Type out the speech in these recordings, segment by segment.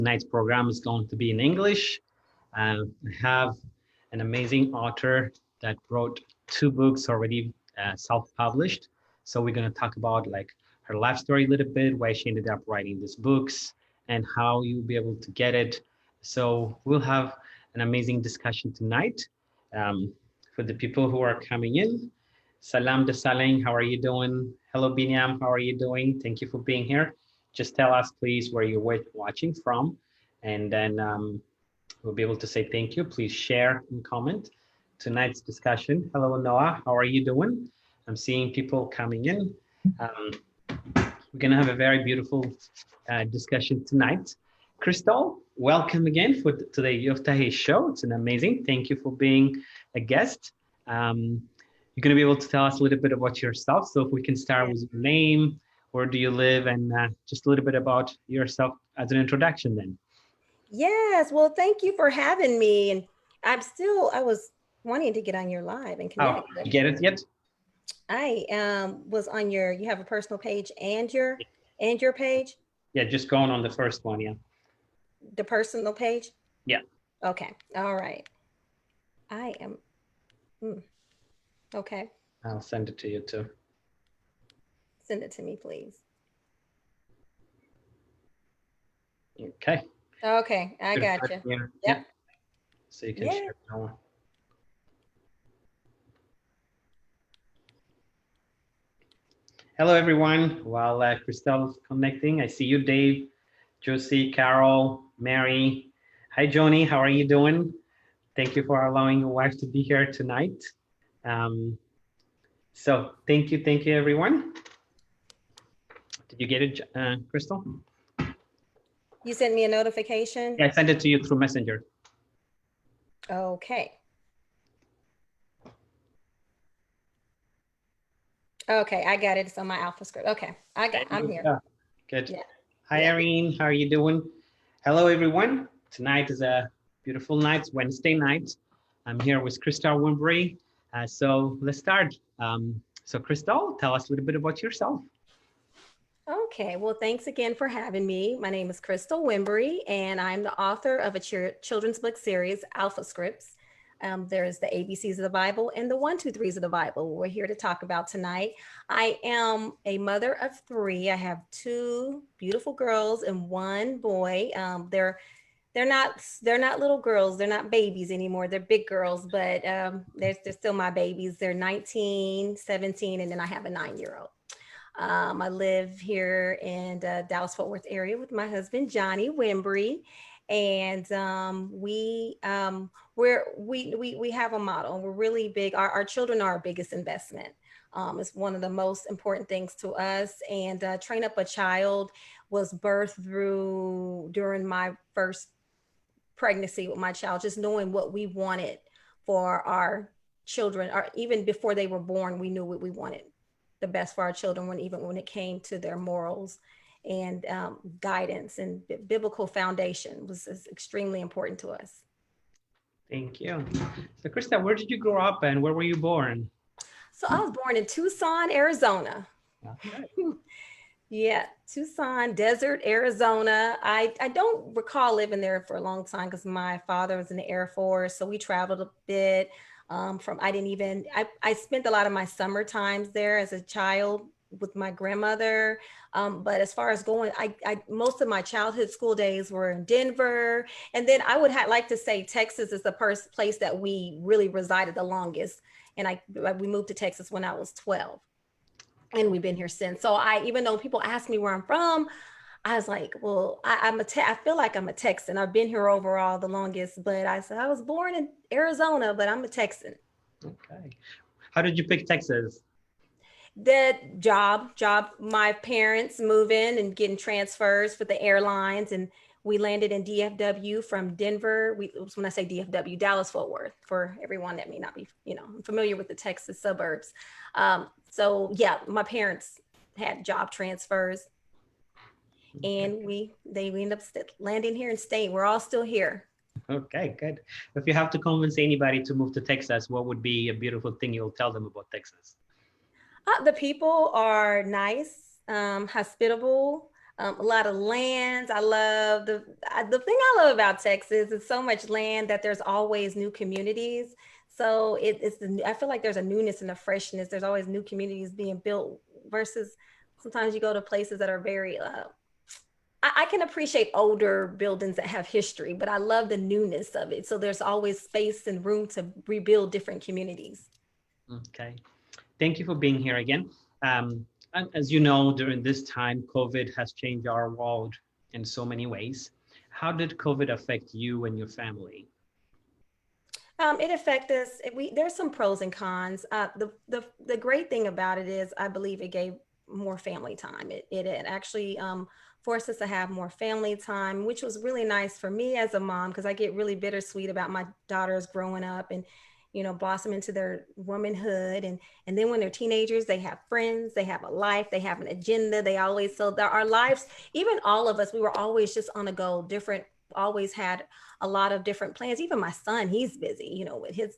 Tonight's program is going to be in English. I have an amazing author that wrote 2 books already self-published. So we're going to talk about like her life story a little bit, why she ended up writing these books, and how you'll be able to get it. So we'll have an amazing discussion tonight. For the people who are coming in, Salam de Saleng, how are you doing? Hello, Binyam, how are you doing? Thank you for being here. Just tell us, please, where you're watching from, and then we'll be able to say thank you. Please share and comment tonight's discussion. Hello, Noah. How are you doing? I'm seeing people coming in. We're going to have a very beautiful discussion tonight. Crystal, welcome again to the Yoftahe show. It's an amazing. Thank you for being a guest. You're going to be able to tell us a little bit about yourself. So if we can start with your name, where do you live, and just a little bit about yourself as an introduction then. Yes, well, thank you for having me. And I was wanting to get on your live and connect. Oh, you get it yet? I was on you have a personal page and your page? Yeah, just going on the first one, yeah. The personal page? Yeah. Okay, all right. I am, okay. I'll send it to you too. Send it to me, please. Okay. Okay, I got you. Yep. Yeah. So you can share it now. Hello, everyone. While Christelle's connecting, I see you, Dave, Josie, Carol, Mary. Hi, Joni. How are you doing? Thank you for allowing your wife to be here tonight. So thank you, everyone. Did you get it, Crystal? You sent me a notification? Yeah, I sent it to you through Messenger. Okay. Okay, I got it. It's on my Alphascript. Okay, I'm here. Yeah. Good. Yeah. Hi, Irene. How are you doing? Hello, everyone. Tonight is a beautiful night, Wednesday night. I'm here with Crystal Wimbrey. So let's start. So Crystal, tell us a little bit about yourself. Okay, well, thanks again for having me. My name is Crystal Wimbrey, and I'm the author of a children's book series, Alphascripts. There's the ABCs of the Bible and the 1, 2, 3s of the Bible. We're here to talk about tonight. I am a mother of 3. I have 2 beautiful girls and 1 boy. They're not little girls. They're not babies anymore. They're big girls, but they're still my babies. They're 19, 17, and then I have a 9-year-old. I live here in the Dallas-Fort Worth area with my husband, Johnny Wimbrey. And we have a model. We're really big. Our children are our biggest investment. It's one of the most important things to us. And train up a child was birthed during my first pregnancy with my child, just knowing what we wanted for our children, or even before they were born, we knew what we wanted the best for our children, even when it came to their morals and guidance and biblical foundation was extremely important to us. Thank you. So Krista, where did you grow up and where were you born? So I was born in Tucson, Arizona. Okay. Yeah, Tucson, desert, Arizona. I don't recall living there for a long time because my father was in the Air Force. So we traveled a bit. I spent a lot of my summer times there as a child with my grandmother. But as far as going, most of my childhood school days were in Denver. And then I would like to say Texas is the place that we really resided the longest. And we moved to Texas when I was 12. And we've been here since. So even though people ask me where I'm from, I was like, well, I feel like I'm a Texan. I've been here overall the longest, but I said I was born in Arizona, but I'm a Texan. Okay. How did you pick Texas? The job, my parents moving and getting transfers for the airlines. And we landed in DFW from Denver. When I say DFW, Dallas-Fort Worth, for everyone that may not be, familiar with the Texas suburbs. So yeah, my parents had job transfers. And we ended up landing here and staying. We're all still here. Okay, good. If you have to convince anybody to move to Texas, what would be a beautiful thing you'll tell them about Texas? The people are nice, hospitable. A lot of lands. I love the thing I love about Texas is so much land that there's always new communities. So I feel like there's a newness and a freshness. There's always new communities being built versus sometimes you go to places that are very I can appreciate older buildings that have history, but I love the newness of it. So there's always space and room to rebuild different communities. Okay. Thank you for being here again. And as you know, during this time, COVID has changed our world in so many ways. How did COVID affect you and your family? It affects us. There's some pros and cons. The great thing about it is, I believe it gave more family time. It actually forced us to have more family time, which was really nice for me as a mom because I get really bittersweet about my daughters growing up and blossom into their womanhood, and then when they're teenagers, they have friends, they have a life, they have an agenda. They always so there our lives. Even all of us, we were always just on a go, different. Always had a lot of different plans. Even my son, he's busy, with his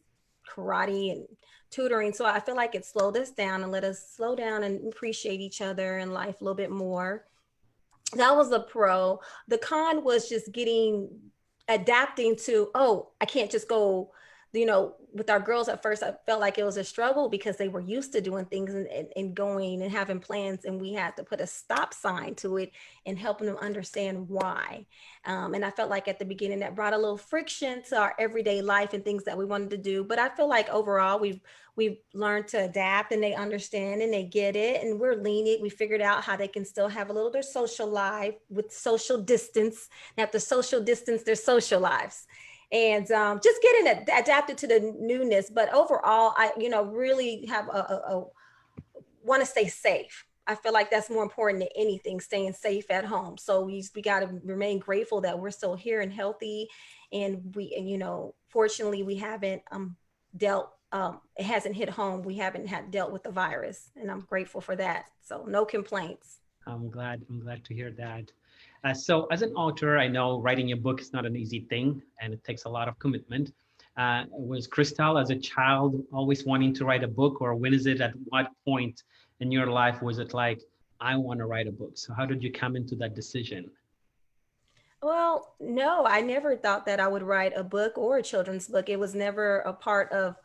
karate and tutoring. So I feel like it slowed us down and let us slow down and appreciate each other in life a little bit more. That was the pro. The con was just adapting to, oh, I can't just go, with our girls at first, I felt like it was a struggle because they were used to doing things and going and having plans, and we had to put a stop sign to it and helping them understand why. And I felt like at the beginning that brought a little friction to our everyday life and things that we wanted to do. But I feel like overall we've learned to adapt, and they understand and they get it, and we're lenient. We figured out how they can still have a little bit of social life with social distance. Now, the social distance, their social lives. And just getting adapted to the newness. But overall, I really have want to stay safe. I feel like that's more important than anything, staying safe at home. So we got to remain grateful that we're still here and healthy. And fortunately, we haven't dealt, it hasn't hit home. We haven't dealt with the virus, and I'm grateful for that. So no complaints. I'm glad to hear that. So as an author, I know writing a book is not an easy thing and it takes a lot of commitment. Was Crystal as a child always wanting to write a book, or when is it, at what point in your life was it like, I want to write a book? So how did you come into that decision? Well, no, I never thought that I would write a book or a children's book. It was never a part of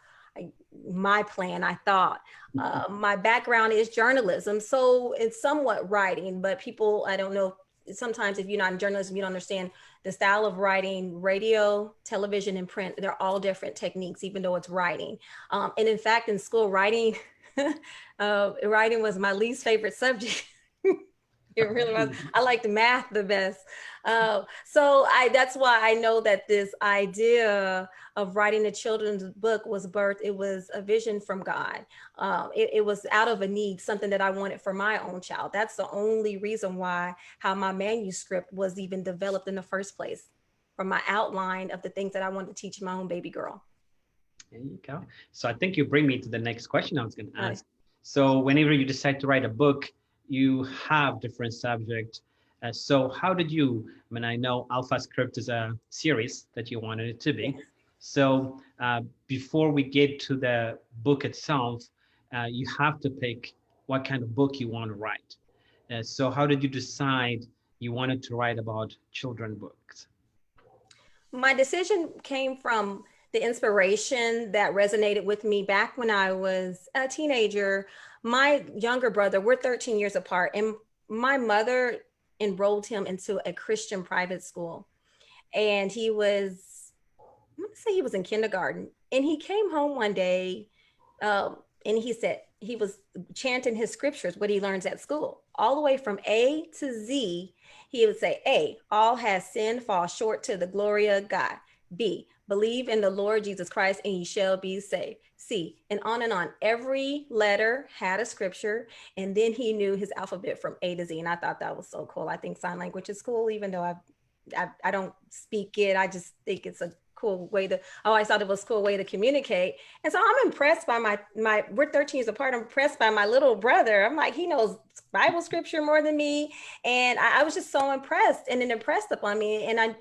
my plan. I thought my background is journalism, so it's somewhat writing, but people, I don't know, sometimes if you're not in journalism, you don't understand the style of writing. Radio, television, and print, they're all different techniques, even though it's writing. And in fact, in school, writing writing was my least favorite subject. It really was. I liked math the best. That's why I know that this idea of writing a children's book was birthed. It was a vision from God. It was out of a need, something that I wanted for my own child. That's the only reason why how my manuscript was even developed in the first place, from my outline of the things that I wanted to teach my own baby girl. There you go. So I think you bring me to the next question I was going to ask. So whenever you decide to write a book, you have different subjects. So how did you, I mean, I know Alphascripts is a series that you wanted it to be. Yes. So before we get to the book itself, you have to pick what kind of book you want to write. So how did you decide you wanted to write about children books? My decision came from the inspiration that resonated with me back when I was a teenager. My younger brother, we're 13 years apart, and my mother enrolled him into a Christian private school. And he was, I want to say he was in kindergarten. And he came home one day and he said he was chanting his scriptures, what he learns at school, all the way from A to Z. He would say, A, all has sinned, fall short to the glory of God. B, believe in the Lord Jesus Christ and ye shall be saved. C, and on and on. Every letter had a scripture, and then he knew his alphabet from A to Z. And I thought that was so cool. I think sign language is cool, even though I don't speak it. I just think it's a cool way to, I always thought it was a cool way to communicate. And so I'm impressed by we're 13 years apart. I'm impressed by my little brother. I'm like, he knows Bible scripture more than me. And I was just so impressed, and it impressed upon me. And I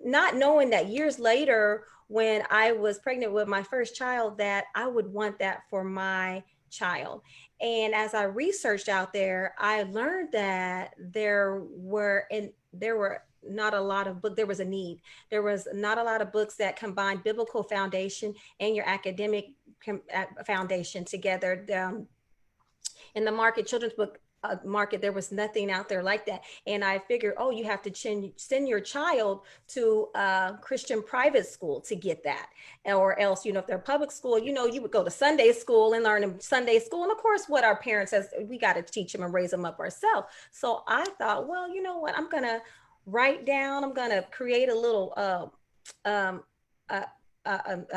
not knowing that years later, when I was pregnant with my first child, that I would want that for my child. And as I researched out there, I learned that there were not a lot of books. There was a need. There was not a lot of books that combined biblical foundation and your academic foundation together. In the market, children's book market, there was nothing out there like that. And I figured, oh, you have to send your child to a Christian private school to get that. Or else, if they're public school, you would go to Sunday school and learn in Sunday school. And of course, what our parents says, we got to teach them and raise them up ourselves. So I thought, well, you know what, I'm going to create a little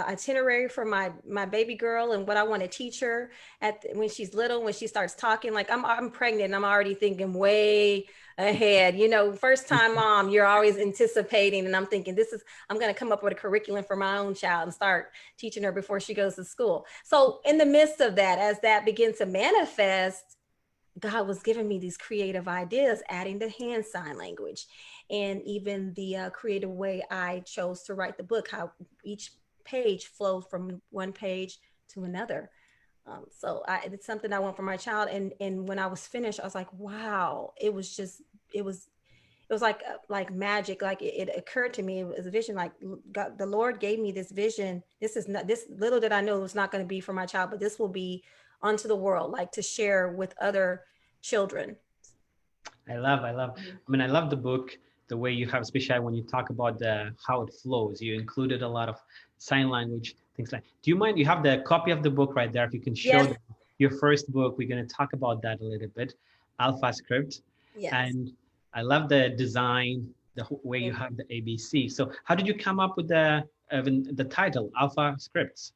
itinerary for my baby girl and what I want to teach her when she's little, when she starts talking. Like I'm pregnant and I'm already thinking way ahead. First time mom, you're always anticipating, and I'm thinking I'm going to come up with a curriculum for my own child and start teaching her before she goes to school. So in the midst of that, as that begins to manifest, God was giving me these creative ideas, adding the hand sign language, and even the creative way I chose to write the book, how each page flows from one page to another. So it's something I want for my child. And when I was finished, I was like, wow, it was like magic. Like it occurred to me, it was a vision. Like God, the Lord gave me this vision. This little did I know it was not going to be for my child, but this will be onto the world, like to share with other children. I love. I love the book, the way you have, especially when you talk about how it flows. You included a lot of sign language, things like. Do you mind? You have the copy of the book right there. If you can show Yes. Your first book, we're going to talk about that a little bit. Alphascripts. Yes. And I love the design, the way you have the ABC. So how did you come up with the title, Alphascripts?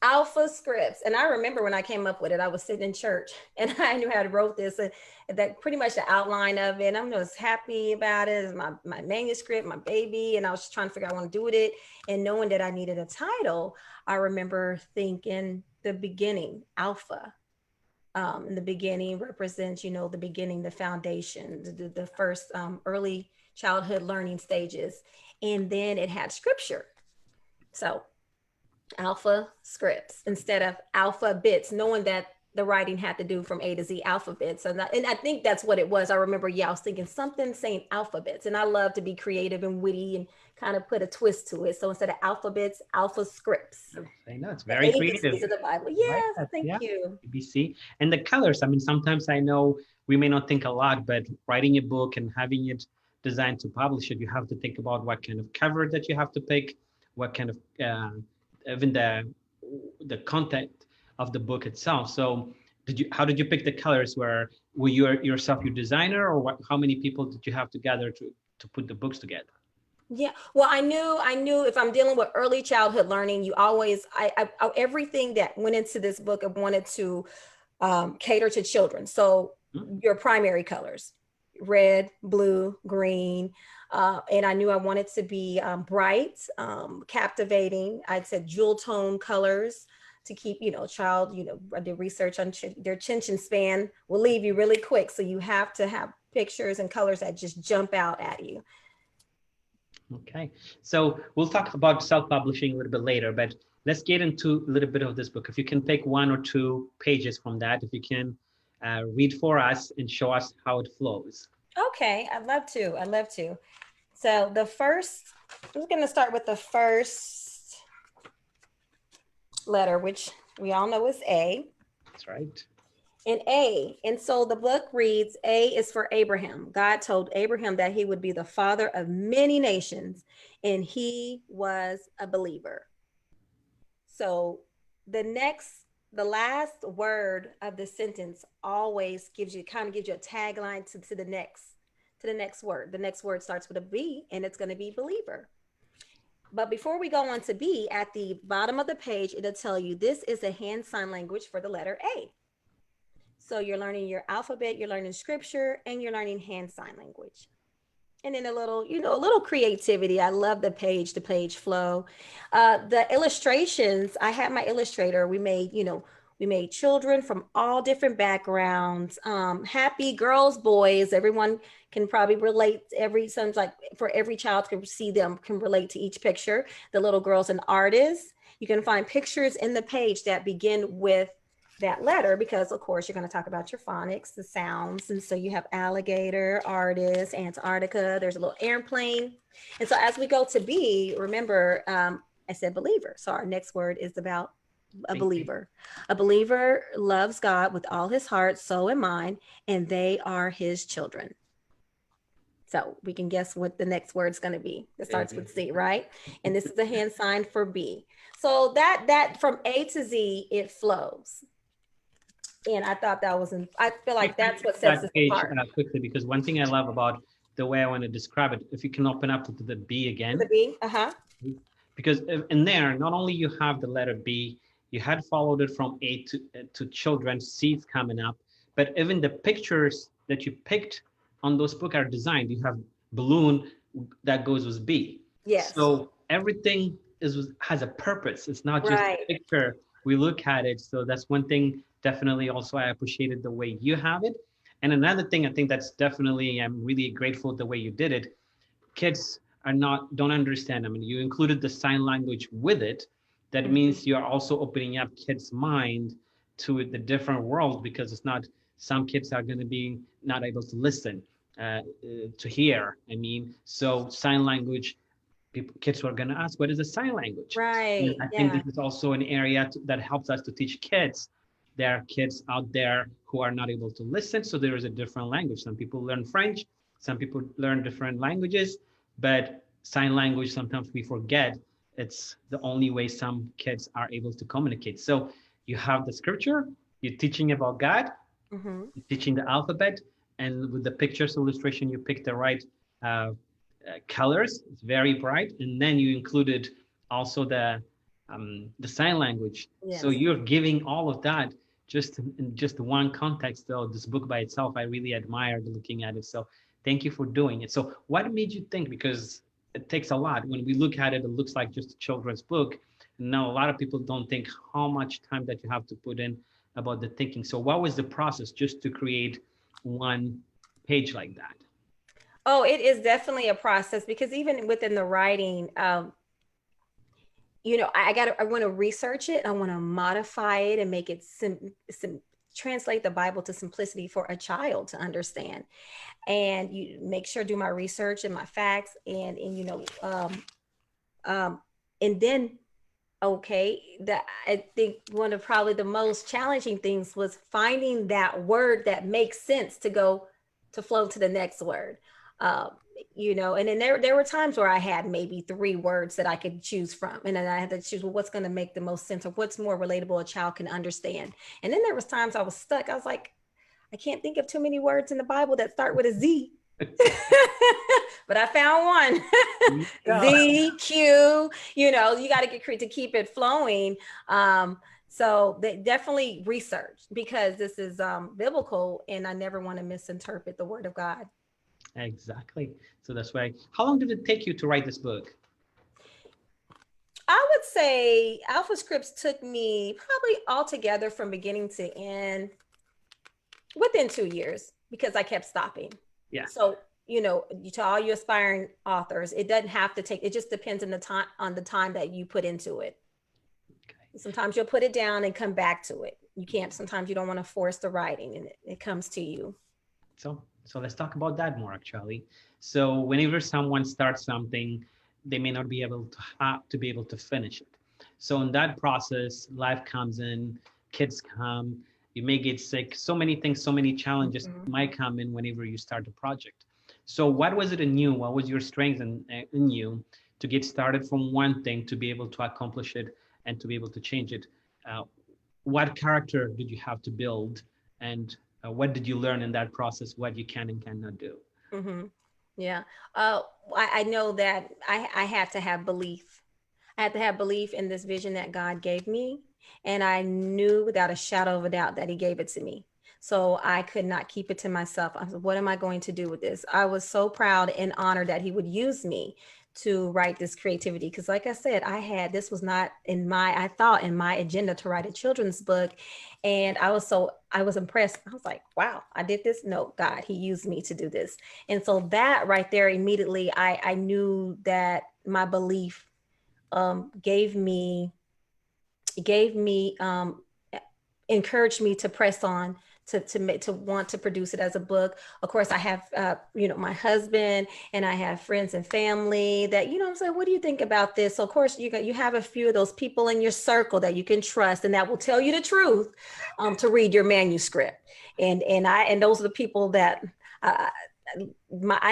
Alphascripts. And I remember when I came up with it, I was sitting in church and I knew how to wrote this, and that pretty much the outline of it. And I'm just happy about it. It's my manuscript, my baby. And I was just trying to figure out what I want to do with it. And knowing that I needed a title, I remember thinking the beginning, Alpha. In the beginning represents, the beginning, the foundation, the first early childhood learning stages. And then it had scripture. So Alphascripts instead of alphabets, knowing that the writing had to do from A to Z alphabets. And I think that's what it was. I remember, I was thinking something saying alphabets, and I love to be creative and witty and kind of put a twist to it. So instead of alphabets, Alphascripts. I know, it's very creative. ABCs of the Bible. Yes, like thank you. ABC. And the colors, sometimes I know we may not think a lot, but writing a book and having it designed to publish it, you have to think about what kind of cover that you have to pick, what kind of even the content of the book itself. So how did you pick the colors? Were you yourself your designer, or how many people did you have to gather to put the books together? Yeah, well, I knew if I'm dealing with early childhood learning, you always, everything that went into this book, I wanted to cater to children. So your primary colors, red, blue, green, and I knew I wanted to be bright, captivating. I'd said jewel tone colors to keep, child, I did research on their attention span will leave you really quick. So you have to have pictures and colors that just jump out at you. Okay, so we'll talk about self-publishing a little bit later, but let's get into a little bit of this book. If you can pick 1 or 2 pages from that, if you can read for us and show us how it flows. Okay, I'd love to. So I'm going to start with the first letter, which we all know is A. That's right. And so the book reads, A is for Abraham. God told Abraham that he would be the father of many nations, and he was a believer. So the last word of the sentence always gives you a tagline to the next word. The next word starts with a B, and it's going to be believer. But before we go on to B, at the bottom of the page, it'll tell you this is a hand sign language for the letter A. So you're learning your alphabet, you're learning scripture, and you're learning hand sign language. And then a little creativity. I love the page-to-page flow. The illustrations, I had my illustrator. We made children from all different backgrounds, happy girls, boys. Everyone can probably relate. For every child can relate to each picture. The little girl's an artist. You can find pictures in the page that begin with that letter, because of course you're going to talk about your phonics, the sounds. And so you have alligator, artist, Antarctica, there's a little airplane. And so as we go to B, remember, I said believer. So our next word is about a believer. A believer loves God with all his heart, soul, and mind, and they are his children. So we can guess what the next word's going to be. It starts with C, right? And this is the hand sign for B. So that from A to Z, it flows. And I thought that was, I feel like that's what sets That this page apart. quickly, because one thing I love about the way I want to describe it, if you can open up to the B again. The B, Because in there, not only you have the letter B, you had followed it from A to children, C's coming up, but even the pictures that you picked on those books are designed. You have balloon that goes with B. yes. So everything has a purpose. It's not just Right. a picture. We look at it. So that's one thing definitely also I appreciated the way you have it. And another thing I think that's definitely, I'm really grateful the way you did it. Kids don't understand. I mean, you included the sign language with it. That means you're also opening up kids' mind to the different world, because it's not, some kids are going to be not able to listen, to hear. I mean, so sign language, kids were going to ask, what is a sign language? Right. And I think Yeah. this is also an area that helps us to teach kids. There are kids out there who are not able to listen, so there is a different language. Some people learn French, some people learn different languages, but sign language, sometimes we forget it's the only way some kids are able to communicate. So you have the scripture, you're teaching about God, you're teaching the alphabet, and with the pictures illustration, you pick the right colors. It's very bright, and then you included also the sign language. Yes. So you're giving all of that just in just one context. So this book by itself, I really admired looking at it. So thank you for doing it. So what made you think? Because it takes a lot. When we look at it, it looks like just a children's book. Now a lot of people don't think how much time that you have to put in about the thinking. So what was the process just to create one page like that? Oh, it is definitely a process, because even within the writing, I want to research it. I want to modify it and make it translate the Bible to simplicity for a child to understand. And you make sure do my research and my facts, and and then okay, that I think one of probably the most challenging things was finding that word that makes sense to flow to the next word. Um, and then there were times where I had maybe 3 words that I could choose from, and then I had to choose, well, what's going to make the most sense, or what's more relatable a child can understand. And then there was times I was stuck. I was like, I can't think of too many words in the Bible that start with a Z. But I found one. Z, Q, you got to get to keep it flowing. So they definitely research, because this is biblical, and I never want to misinterpret the word of God. Exactly. So that's why. How long did it take you to write this book? I would say Alphascripts took me probably altogether from beginning to end within 2 years, because I kept stopping. Yeah. So, to all you aspiring authors, it doesn't have to take, it just depends on the time that you put into it. Okay. Sometimes you'll put it down and come back to it. You can't, sometimes you don't want to force the writing, and it comes to you. So let's talk about that more, actually. So whenever someone starts something, they may not be able to be able to finish it. So in that process, life comes in, kids come, you may get sick, so many things, so many challenges might come in whenever you start a project. So what was it in you? What was your strength in you to get started from one thing to be able to accomplish it and to be able to change it? What character did you have to build, and what did you learn in that process? What you can and cannot do? Yeah. I know that I had to have belief. I had to have belief in this vision that God gave me. And I knew without a shadow of a doubt that he gave it to me. So I could not keep it to myself. I said, what am I going to do with this? I was so proud and honored that he would use me to write this creativity. Because like I said, this was not I thought in my agenda to write a children's book. And I was impressed. I was like, wow, I did this. No, God, he used me to do this. And so that right there, immediately, I knew that my belief gave me encouraged me to press on to want to produce it as a book. Of course, I have my husband, and I have friends and family that I'm saying, what do you think about this? So of course you have a few of those people in your circle that you can trust and that will tell you the truth, to read your manuscript. And those are the people that I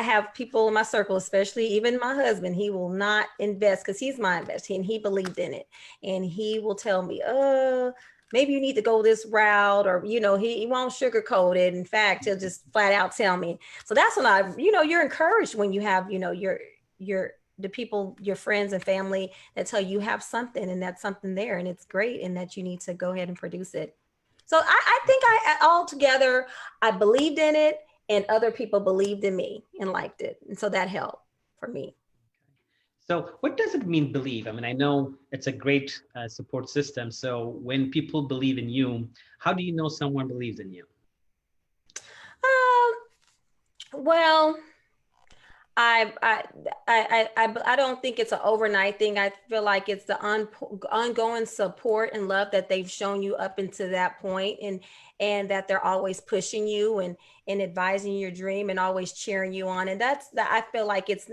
have people in my circle, especially even my husband. He will not invest because he's my investor and he believed in it, and he will tell me, maybe you need to go this route, or he won't sugarcoat it. In fact, he'll just flat out tell me. So that's when you're encouraged when you have the people, your friends and family, that tell you have something, and that's something there, and it's great, and that you need to go ahead and produce it. So I think altogether I believed in it, and other people believed in me and liked it, and so that helped for me. So what does it mean, believe? I mean, I know it's a great support system. So when people believe in you, how do you know someone believes in you? Well, I don't think it's an overnight thing. I feel like it's the ongoing support and love that they've shown you up into that point, and that they're always pushing you and advising your dream and always cheering you on. And that's that. I feel like it's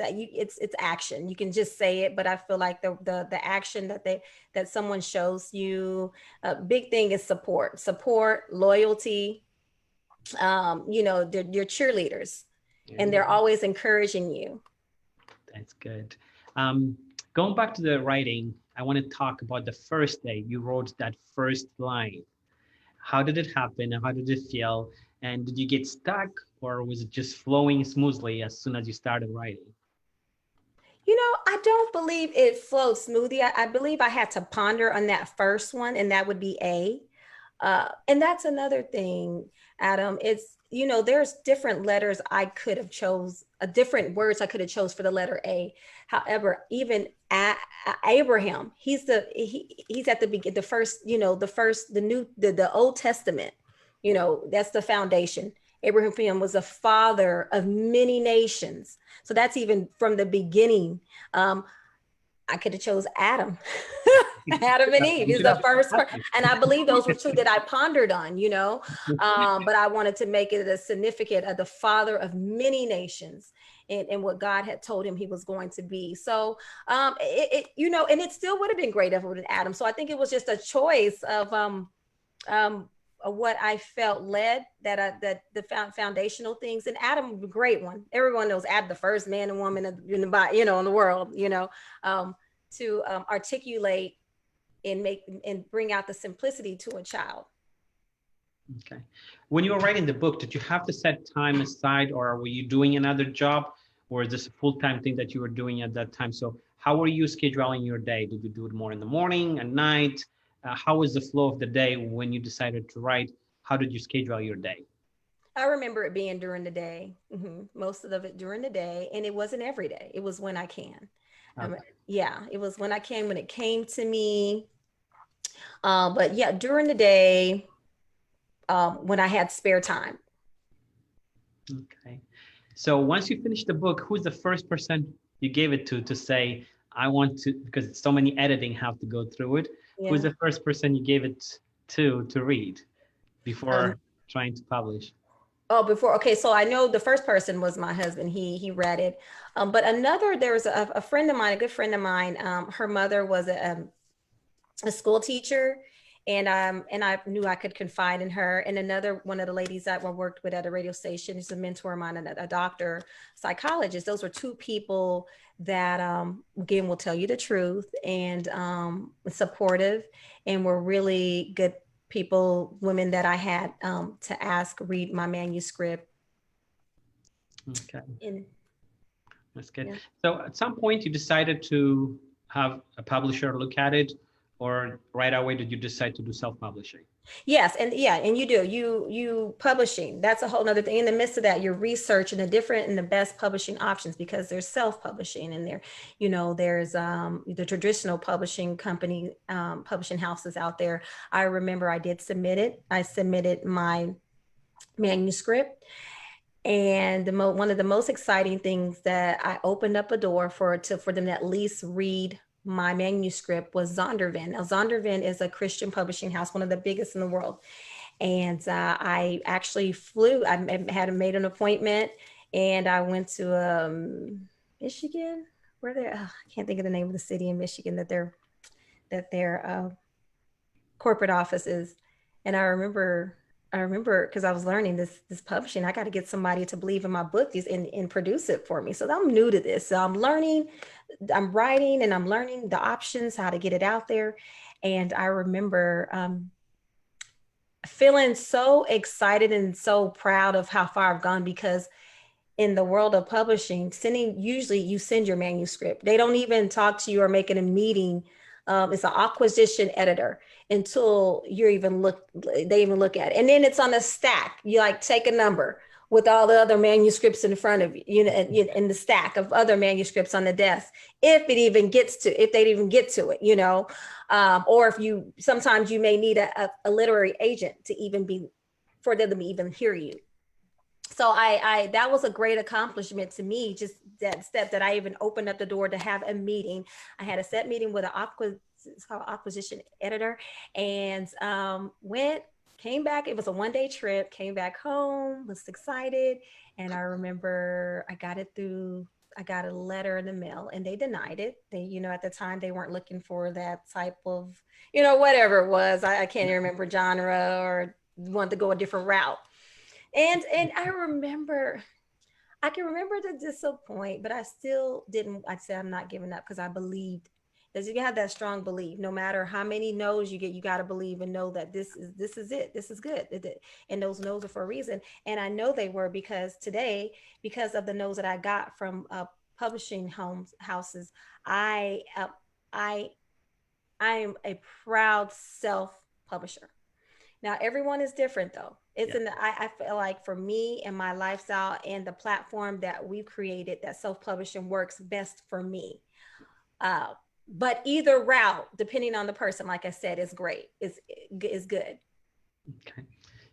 action. You can just say it, but I feel like the action that someone shows you, a big thing is support, loyalty. They're your cheerleaders, and they're always encouraging you. That's good. Going back to the writing, I want to talk about the first day you wrote that first line. How did it happen, and how did it feel? And did you get stuck, or was it just flowing smoothly as soon as you started writing? I don't believe it flowed smoothly. I believe I had to ponder on that first one, and that would be A. And that's another thing, Adam. It's, there's different letters I could have chose, different words I could have chose for the letter A. However, even Abraham, he's at the beginning, the first, the Old Testament, that's the foundation. Abraham was a father of many nations. So that's even from the beginning. I could have chose Adam. Adam and Eve is the first person. And I believe those were two that I pondered on, but I wanted to make it a significant of the father of many nations, and what God had told him he was going to be. So, and it still would have been great if it would have been Adam. So I think it was just a choice of what I felt led, that the foundational things. And Adam was a great one. Everyone knows Adam, the first man and woman in the world, to articulate and bring out the simplicity to a child. Okay. When you were writing the book, did you have to set time aside, or were you doing another job, or is this a full-time thing that you were doing at that time? So how were you scheduling your day? Did you do it more in the morning, at night? How was the flow of the day when you decided to write? How did you schedule your day? I remember it being during the day, most of it during the day, and it wasn't every day. It was when I can. Okay. Yeah, it was when it came to me. But yeah, during the day, when I had spare time. Okay. So once you finished the book, who's the first person you gave it to say, I want to, because so many editing have to go through it. Yeah. Who's the first person you gave it to read before trying to publish? Oh, before. Okay. So I know the first person was my husband. He read it. But there was a friend of mine, a good friend of mine. Her mother was a school teacher, and I knew I could confide in her. And another one of the ladies that I worked with at a radio station is a mentor of mine, and a doctor, psychologist. Those were two people that, again, will tell you the truth, and supportive, and were really good people, women that I had to ask read my manuscript. Okay. That's good. Yeah. So at some point you decided to have a publisher look at it, or right away did you decide to do self-publishing? Yes. And you publishing, that's a whole nother thing. In the midst of that, you're researching the different and the best publishing options, because there's self-publishing, and there's the traditional publishing company, publishing houses out there. I remember I submitted my manuscript, and one of the most exciting things that I opened up a door for them to at least read my manuscript was Zondervan. Now, Zondervan is a Christian publishing house, one of the biggest in the world. And I actually flew, I had made an appointment, and I went to Michigan, where they I can't think of the name of the city in Michigan that their corporate office is. And I remember because I was learning this publishing, I got to get somebody to believe in my book and produce it for me. So I'm new to this. So I'm learning, I'm writing, and I'm learning the options, how to get it out there. And I remember feeling so excited and so proud of how far I've gone, because in the world of publishing, usually you send your manuscript. They don't even talk to you or make it a meeting. It's an acquisition editor until they even look at it. And then it's on a stack. You like take a number with all the other manuscripts in front of you, in the stack of other manuscripts on the desk, if they even get to it, or sometimes you may need a literary agent for them to even hear you. So I that was a great accomplishment to me, just that step that I even opened up the door to have a meeting. I had a set meeting with it's called acquisition editor, and came back. It was a 1-day trip, came back home, was excited. And I remember I got a letter in the mail, and they denied it. They, at the time they weren't looking for that type of, whatever it was. I can't even remember genre, or wanted to go a different route. And I can remember the disappointment, but I still didn't. I said I'm not giving up, because I believed. Because you have that strong belief, no matter how many no's you get, you got to believe and know that this is it. This is good, and those no's are for a reason. And I know they were, because today, because of the no's that I got from publishing houses, I am a proud self publisher. Now, everyone is different, though. I feel like for me and my lifestyle and the platform that we've created, that self-publishing works best for me. But either route, depending on the person, like I said, is great, is good. Okay.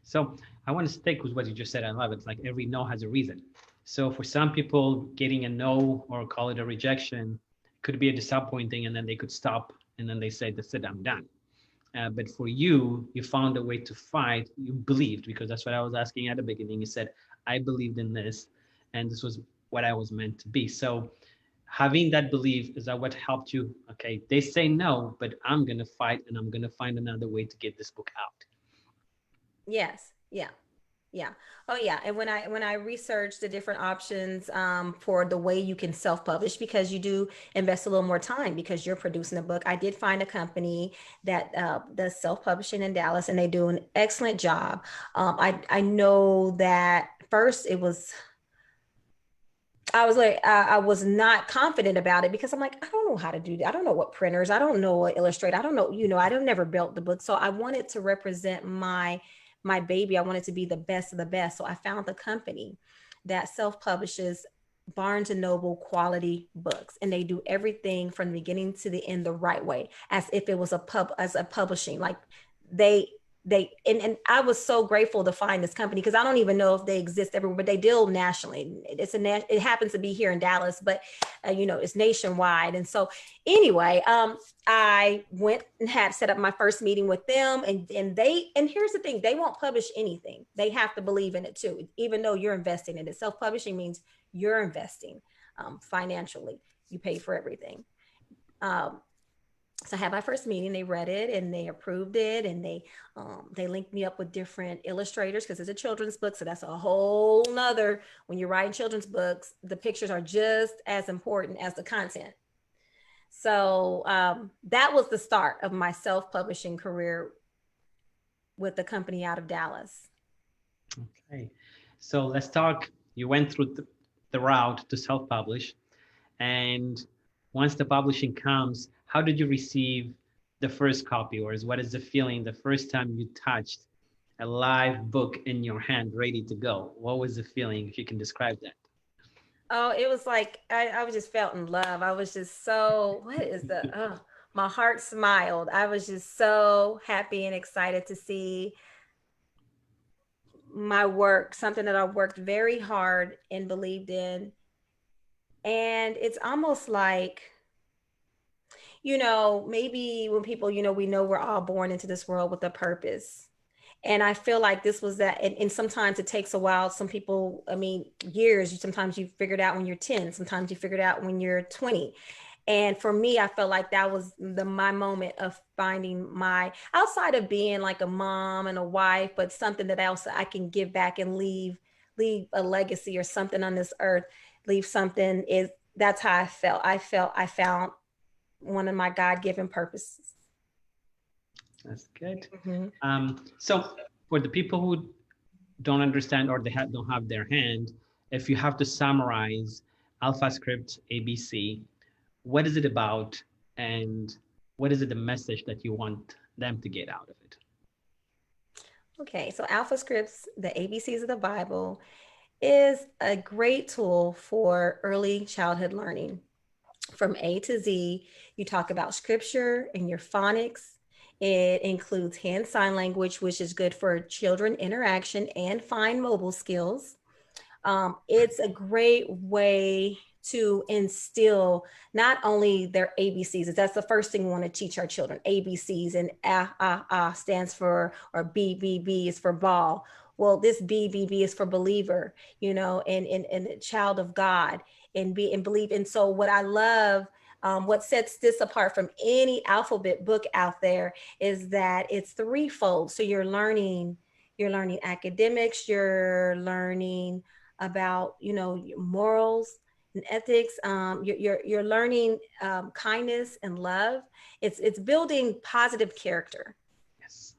So I want to stick with what you just said. I love it. It's like every no has a reason. So for some people, getting a no, or call it a rejection, could be a disappointing, and then they could stop, and then they say, that's it, I'm done. But for you, you found a way to fight. You believed, because that's what I was asking at the beginning. You said, I believed in this, and this was what I was meant to be. So having that belief, is that what helped you? Okay, they say no, but I'm going to fight, and I'm going to find another way to get this book out. Yes. Yeah. Yeah. Oh, yeah. And when I researched the different options for the way you can self-publish, because you do invest a little more time because you're producing a book, I did find a company that does self-publishing in Dallas, and they do an excellent job. I know that first I was not confident about it, because I'm like, I don't know how to do that. I don't know what printers, I don't know what Illustrator, I don't know, I don't never built the book. So I wanted to represent my baby. I wanted to be the best of the best. So I found the company that self-publishes Barnes and Noble quality books, and they do everything from the beginning to the end the right way, as if it was as a publishing. Like and I was so grateful to find this company, because I don't even know if they exist everywhere, but they deal nationally. It happens to be here in Dallas, but it's nationwide. And so anyway, I went and had set up my first meeting with them, and here's the thing, they won't publish anything. They have to believe in it too, even though you're investing in it. Self-publishing means you're investing financially. You pay for everything. So I had my first meeting, they read it and they approved it, and they linked me up with different illustrators, because it's a children's book. So that's a whole nother, when you're writing children's books, the pictures are just as important as the content. So that was the start of my self-publishing career with the company out of Dallas. Okay. So let's talk, you went through the route to self-publish, and once the publishing comes, how did you receive the first copy, or what is the feeling the first time you touched a live book in your hand, ready to go? What was the feeling, if you can describe that? Oh, it was like I was just felt in love. I was just so, my heart smiled. I was just so happy and excited to see my work, something that I worked very hard and believed in. And it's almost like, maybe when people, we know we're all born into this world with a purpose. And I feel like this was that. And sometimes it takes a while. Some people, I mean, years, sometimes you figure it out when you're 10, sometimes you figure it out when you're 20. And for me, I felt like that was my moment of finding outside of being like a mom and a wife, but something that else I can give back and leave a legacy or something on this earth, leave something. That's how I felt. I found one of my God-given purposes. That's good. Mm-hmm. So for the people who don't understand or they don't have their hand, if you have to summarize Alphascript ABC, what is it about, and what is it the message that you want them to get out of it? Okay, so Alphascripts, the ABCs of the Bible, is a great tool for early childhood learning. From A to Z, you talk about scripture and your phonics. It includes hand sign language, which is good for children interaction and fine mobile skills. It's a great way to instill not only their ABCs, that's the first thing we want to teach our children, ABCs, and stands for, or B is for ball. Well, this B is for believer, and a child of God, and believe. And so what I love, what sets this apart from any alphabet book out there is that it's threefold. So you're learning academics, you're learning about morals and ethics. You're learning kindness and love. It's building positive character. Yes.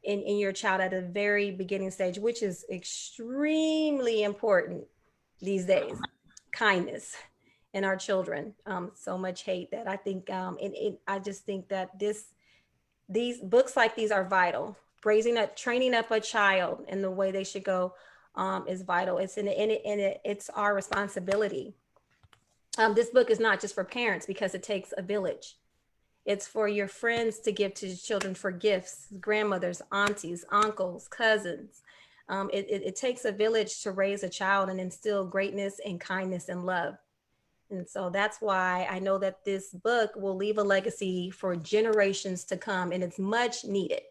In your child at a very beginning stage, which is extremely important these days. Kindness in our children. So much hate that I think, I just think that these books like these are vital. Training up a child in the way they should go is vital. It's our responsibility. This book is not just for parents because it takes a village. It's for your friends to give to children for gifts, grandmothers, aunties, uncles, cousins. It takes a village to raise a child and instill greatness and kindness and love. And so that's why I know that this book will leave a legacy for generations to come, and it's much needed.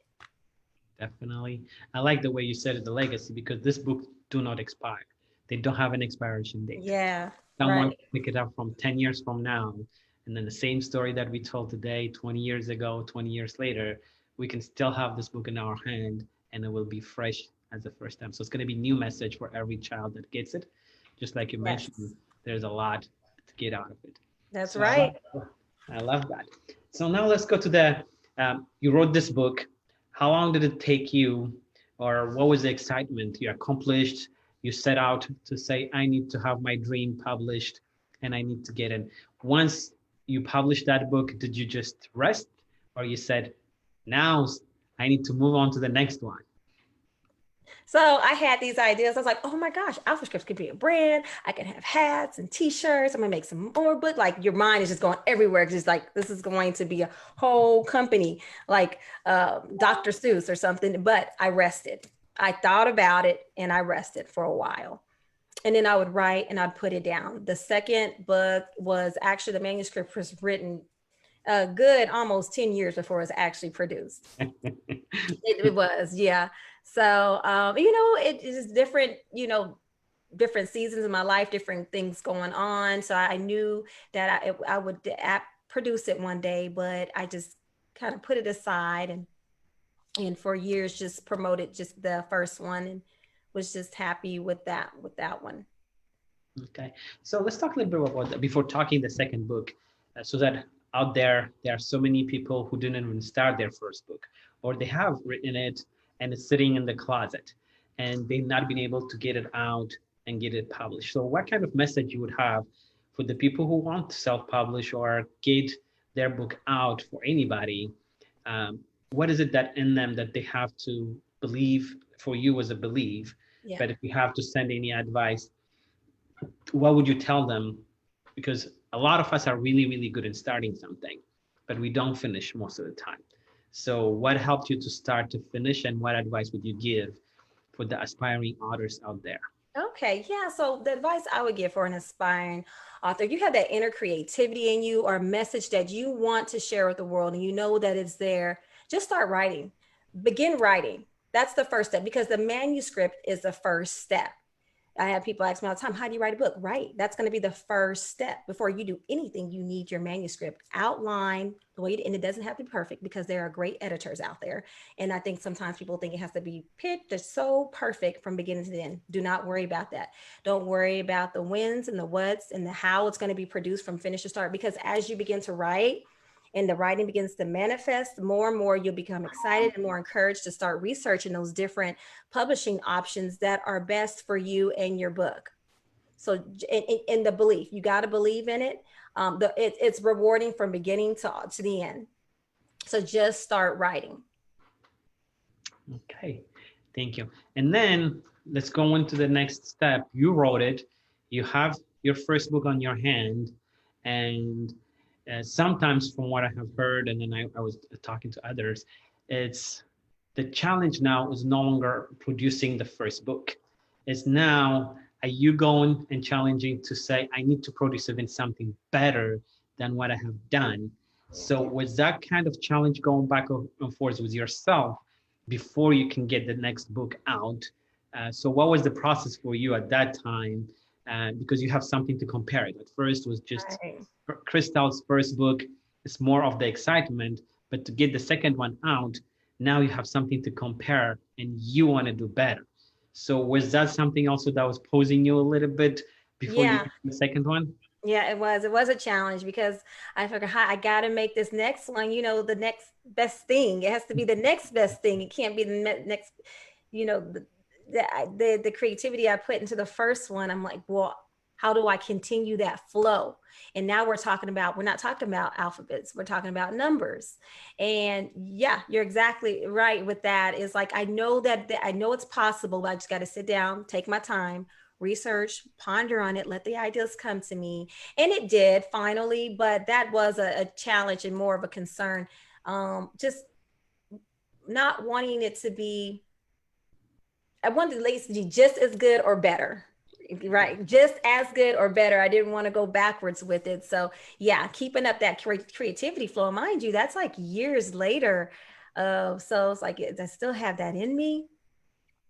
Definitely. I like the way you said it, the legacy, because this book do not expire. They don't have an expiration date. Yeah, Someone right. can pick it up from 10 years from now, and then the same story that we told today, 20 years ago, 20 years later, we can still have this book in our hand, and it will be fresh as the first time. So it's going to be new message for every child that gets it. Just like you Yes, mentioned, there's a lot to get out of it. that's So right. I love that. So now let's go to you wrote this book. How long did it take you, or what was the excitement you accomplished? You set out to say, I need to have my dream published and I need to get in. Once you published that book, did you just rest, or you said, now I need to move on to the next one? So I had these ideas. I was like, oh my gosh, Alphascripts could be a brand. I can have hats and t-shirts. I'm gonna make some more book. Like your mind is just going everywhere. It's just like this is going to be a whole company, like Dr. Seuss or something. But I rested. I thought about it and I rested for a while. And then I would write and I'd put it down. The second book was actually, the manuscript was written a good almost 10 years before it was actually produced. It was, yeah. So, it is different, different seasons in my life, different things going on. So I knew that I would produce it one day, but I just kind of put it aside and for years just promoted just the first one and was just happy with that one. Okay, so let's talk a little bit about that before talking the second book, so that out there are so many people who didn't even start their first book, or they have written it and it's sitting in the closet, and they've not been able to get it out and get it published. So, what kind of message you would have for the people who want to self-publish or get their book out for anybody? What is it that in them that they have to believe for you as a belief? Yeah. But if you have to send any advice, what would you tell them? Because a lot of us are really, really good in starting something, but we don't finish most of the time. So what helped you to start to finish, and what advice would you give for the aspiring authors out there? Okay, yeah. So the advice I would give for an aspiring author, you have that inner creativity in you or a message that you want to share with the world and you know that it's there, just start writing. Begin writing. That's the first step because the manuscript is the first step. I have people ask me all the time, how do you write a book? Right. That's going to be the first step. Before you do anything, you need your manuscript outline the way, and it doesn't have to be perfect because there are great editors out there. And I think sometimes people think it has to be picked so perfect from beginning to end. Do not worry about that. Don't worry about the whens and the whats and the how it's going to be produced from finish to start. Because as you begin to write, and the writing begins to manifest, more and more you'll become excited and more encouraged to start researching those different publishing options that are best for you and your book. So in the belief, you got to believe in it. It's rewarding from beginning to the end. So just start writing. Okay, thank you. And then let's go into the next step. You wrote it, you have your first book on your hand, and sometimes from what I have heard, and then I was talking to others, it's the challenge now is no longer producing the first book. It's now, are you going and challenging to say, I need to produce even something better than what I have done? So was that kind of challenge going back and forth with yourself before you can get the next book out? So what was the process for you at that time? Because you have something to compare it. At first was just Right. Crystal's first book. It's more of the excitement, but to get the second one out, now you have something to compare and you want to do better. So was that something also that was posing you a little bit before you Yeah. get the second one? Yeah, it was. It was a challenge because I figured, hi, I got to make this next one, the next best thing. It has to be the next best thing. It can't be the next, you know, the, the creativity I put into the first one. I'm like, well, how do I continue that flow? And now we're not talking about alphabets. We're talking about numbers. And yeah, you're exactly right with that. It's like, I know I know it's possible, but I just got to sit down, take my time, research, ponder on it, let the ideas come to me. And it did finally, but that was a challenge and more of a concern. Just not wanting it to be, I wanted the lace to be just as good or better. Right, just as good or better. I didn't want to go backwards with it. So yeah, keeping up that creativity flow. Mind you, that's like years later. So it's like I still have that in me.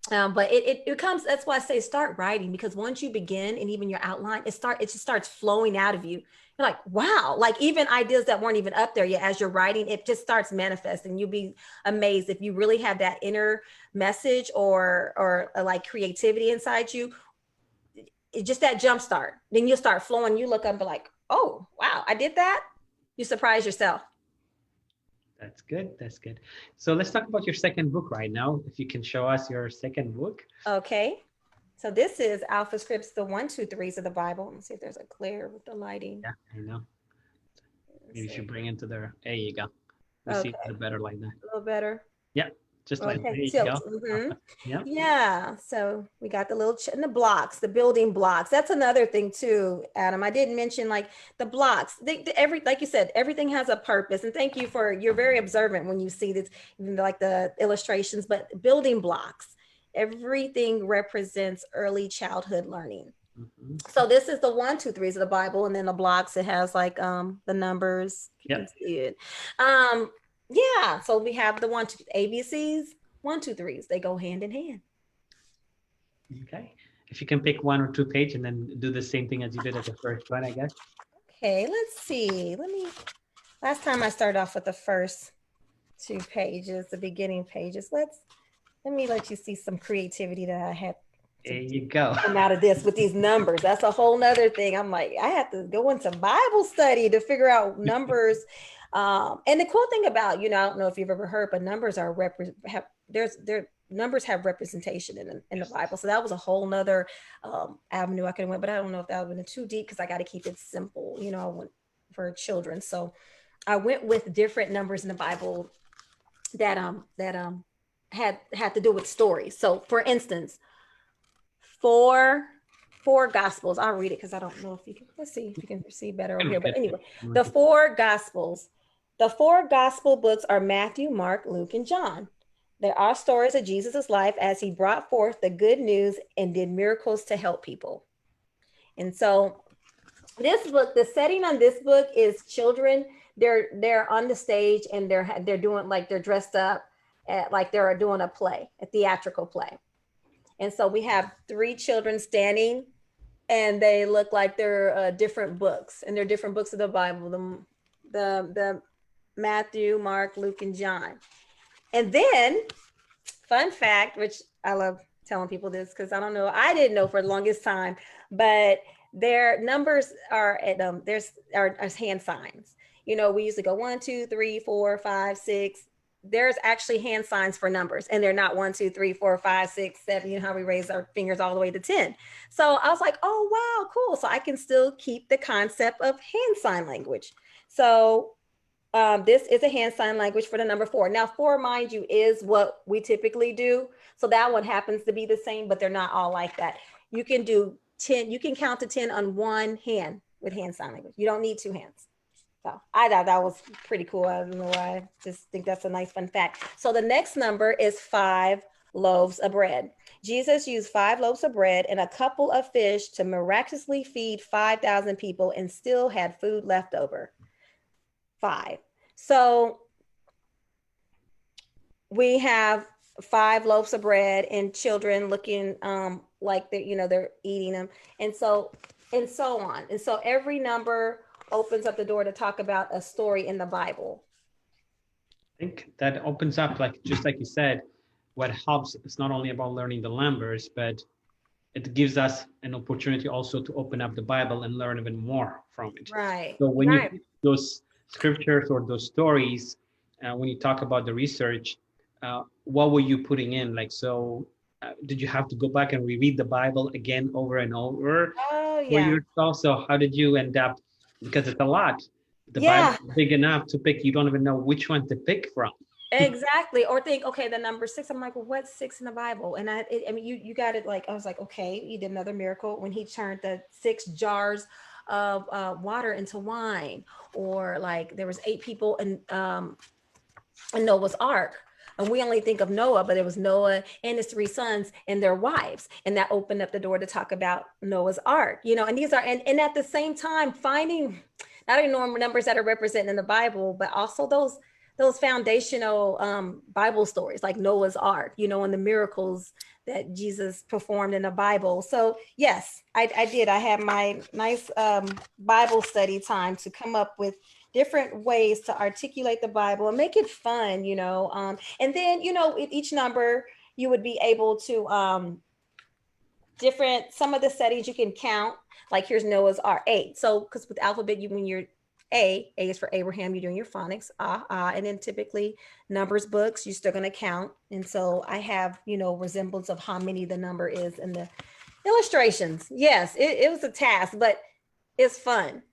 But it comes, that's why I say start writing, because once you begin and even your outline, it just starts flowing out of you. You're like, wow, like even ideas that weren't even up there yet, as you're writing, it just starts manifesting. You'll be amazed if you really have that inner message or like creativity inside you. It's just that jump start. Then you'll start flowing. You look up and be like, oh, wow, I did that. You surprise yourself. That's good. That's good. So let's talk about your second book right now. If you can show us your second book. Okay. So this is Alphascripts, the 1, 2, 3s of the Bible. Let me see if there's a clear with the lighting. Yeah, I know. Let's Maybe you see. should bring it to there. There you go. We see Okay, it better like that. a little better. Yeah, just like there Okay, you tilt. go. Yeah. Yeah, so we got the little and the blocks, the building blocks. That's another thing too, Adam. I didn't mention like the blocks. Every like you said, everything has a purpose. And thank you for you're very observant when you see this, like the illustrations. But building blocks, everything represents early childhood learning. Mhm. So this is the 1, 2, 3s of the Bible, and then the blocks. It has like the numbers. You can Yep. see it. Um, yeah. So we have the ABCs, 1, 2, 3s. They go hand in hand. Okay. If you can pick one or two page and then do the same thing as you did at the first one, I guess. Okay, let's see. Last time I started off with the first 2 pages, the beginning pages. Let me let you see some creativity that I had There to you go. come out of this with these numbers. That's a whole nother thing. I'm like, I have to go into Bible study to figure out numbers. And the cool thing about, I don't know if you've ever heard, but numbers are numbers have representation in the Bible. So that was a whole nother avenue I could have went, but I don't know if that would have been too deep because I got to keep it simple, I went for children. So I went with different numbers in the Bible that had to do with stories. So for instance, four gospels. I'll read it because I don't know if you can, let's see if you can see better over here. But anyway, the four gospels books are Matthew, Mark, Luke, and John. There are stories of Jesus' life as he brought forth the good news and did miracles to help people. And so this book, the setting on this book is children. They're on the stage and they're doing like they're dressed up like they're doing a play, a theatrical play. And so we have three children standing and they look like they're different books, and they're different books of the Bible, the Matthew, Mark, Luke, and John. And then, fun fact, which I love telling people this because I don't know, I didn't know for the longest time, but their numbers are at there's are hand signs. You know, we usually go 1, 2, 3, 4, 5, 6. There's actually hand signs for numbers, and they're not 1, 2, 3, 4, 5, 6, 7. You know how we raise our fingers all the way to 10. So I was like, oh wow, cool. So I can still keep the concept of hand sign language. So this is a hand sign language for the number 4. Now, 4, mind you, is what we typically do. So that one happens to be the same, but they're not all like that. You can do 10. You can count to 10 on one hand with hand sign language. You don't need 2 hands. So I thought that was pretty cool. I don't know why. I just think that's a nice fun fact. So the next number is 5 loaves of bread. Jesus used 5 loaves of bread and a couple of fish to miraculously feed 5,000 people and still had food left over. 5. So we have 5 loaves of bread and children looking like they're eating them, and so on. And so every number opens up the door to talk about a story in the Bible. I think that opens up, like just like you said, what helps is not only about learning the numbers, but it gives us an opportunity also to open up the Bible and learn even more from it. Right. So when right. you those scriptures or those stories, when you talk about the research, what were you putting in? Like, so did you have to go back and reread the Bible again over and over for Yeah. yourself? So how did you end up? Because it's a lot. The Yeah. Bible is big enough to pick. You don't even know which one to pick from. Exactly. Or think, okay, the number 6. I'm like, well, what's 6 in the Bible? And I mean, you got it. Like, I was like, okay, he did another miracle when he turned the 6 jars of water into wine, or like there was 8 people in Noah's Ark. And we only think of Noah, but it was Noah and his 3 sons and their wives. And that opened up the door to talk about Noah's Ark, and these are, and at the same time, finding not only normal numbers that are represented in the Bible, but also those foundational Bible stories like Noah's Ark, and the miracles that Jesus performed in the Bible. So yes, I did. I had my nice Bible study time to come up with different ways to articulate the Bible and make it fun, and then, with each number, you would be able to some of the settings you can count, like here's Noah's Ark 8. So, because with alphabet, when you're A is for Abraham, you're doing your phonics, and then typically numbers books, you're still going to count. And so I have, resemblance of how many the number is in the illustrations. Yes, it was a task, but it's fun.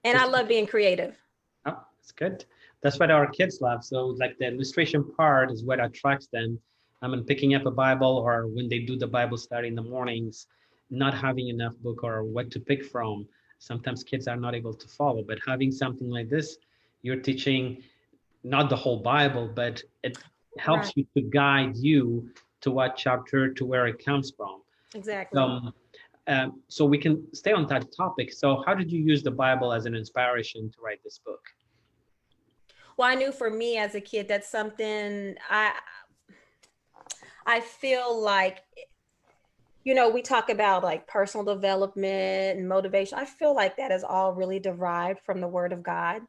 And I love being creative. Oh, that's good. That's what our kids love. So like the illustration part is what attracts them. I mean, picking up a Bible, or when they do the Bible study in the mornings, not having enough book or what to pick from. Sometimes kids are not able to follow, but having something like this, you're teaching not the whole Bible, but it helps you to guide you to what chapter, to where it comes from. Exactly. So we can stay on that topic. So how did you use the Bible as an inspiration to write this book? Well, I knew for me as a kid, that's something I feel like, we talk about like personal development and motivation. I feel like that is all really derived from the Word of God.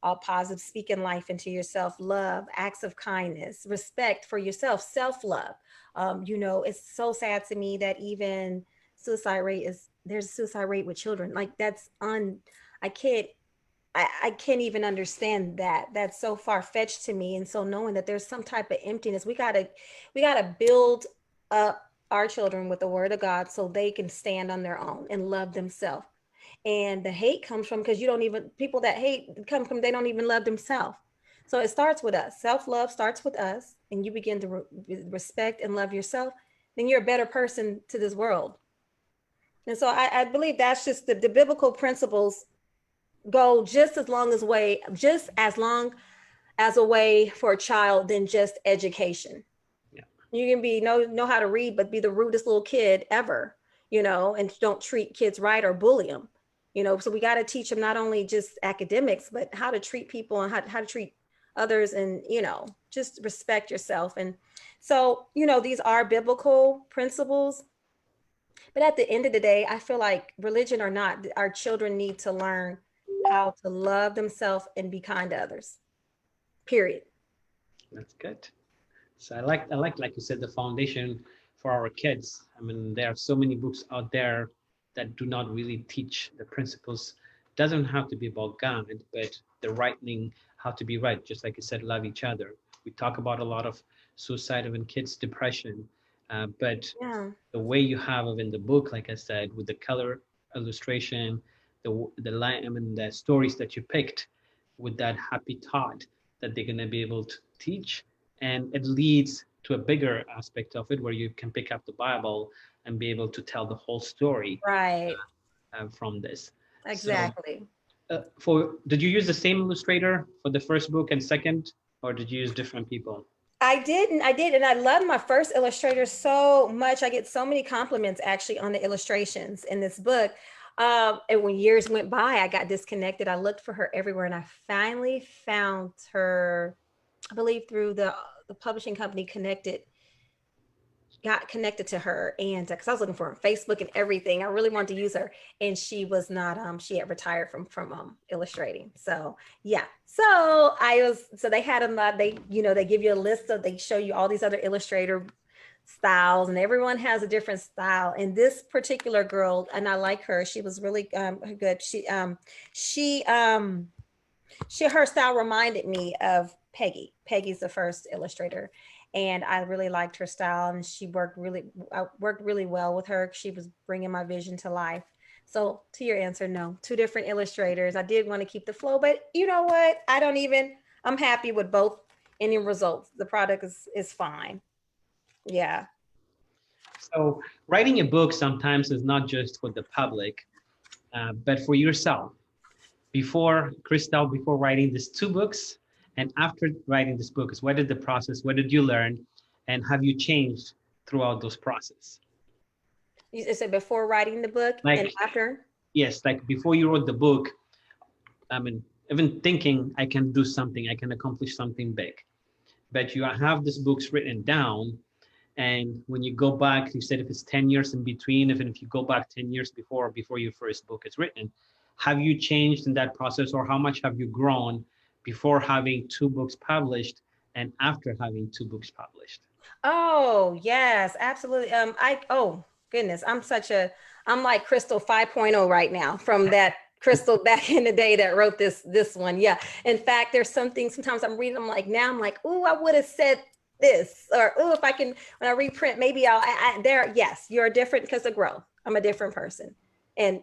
All positive, speaking life into yourself, love, acts of kindness, respect for yourself, self-love. It's so sad to me that even there's a suicide rate with children. Like I can't even understand that. That's so far-fetched to me. And so knowing that there's some type of emptiness, we gotta build up our children with the Word of God so they can stand on their own and love themselves. And the hate comes from, because people that hate come from, they don't even love themselves. So it starts with us. Self-love starts with us, and you begin to respect and love yourself, then you're a better person to this world. And so I believe that's just the biblical principles go just as long as a way for a child than just education. Yeah. You can be know how to read, but be the rudest little kid ever, and don't treat kids right or bully them. So we got to teach them not only just academics, but how to treat people and how to treat others, and just respect yourself. And so these are biblical principles, but at the end of the day, I feel like, religion or not, our children need to learn how to love themselves and be kind to others, period. That's good. So like you said, the foundation for our kids. I mean, there are so many books out there that do not really teach the principles. Doesn't have to be about God, but the right thing, how to be right. Just like you said, love each other. We talk about a lot of suicide in kids, depression, but Yeah. the way you have it in the book, like I said, with the color illustration, the line, I mean, the stories that you picked, with that happy thought that they're going to be able to teach, and it leads to a bigger aspect of it where you can pick up the Bible and be able to tell the whole story Right. from this. So, Exactly. did you use the same illustrator for the first book and second, or did you use different people? I didn't. I did. And I love my first illustrator so much. I get so many compliments actually on the illustrations in this book. And when years went by, I got disconnected. I looked for her everywhere, and I finally found her, I believe through the publishing company got connected to her, and because I was looking for her on Facebook and everything, I really wanted to use her, and she was not. She had retired from illustrating. So yeah, so they had them. They give you a list of, they show you all these other illustrator styles, and everyone has a different style. And this particular girl, and I like her. She was really good. She her style reminded me of Peggy. Peggy's the first illustrator, and I really liked her style. And I worked really well with her. She was bringing my vision to life. So to your answer, no, two different illustrators. I did want to keep the flow, but you know what? I'm happy with both ending results. The product is fine. Yeah. So, writing a book sometimes is not just for the public, but for yourself. Before Crystal, before writing these two books, and after writing this book, what did the process? What did you learn, and have you changed throughout those process? You said before writing the book and Like, after? yes, like before you wrote the book, I mean, even thinking I can do something, I can accomplish something big. But you have these books written down, and when you go back, you said if it's 10 years in between, even if you go back 10 years before your first book is written, have you changed in that process, or how much have you grown before having two books published and after having two books published? Oh, yes, absolutely. Oh goodness, I'm like Crystal 5.0 right now, from that Crystal back in the day that wrote this one. Yeah. In fact, there's some things sometimes I'm reading, I'm like, oh, I would have said this, or oh, if I can, when I reprint, maybe yes, you're different because of growth. I'm a different person. And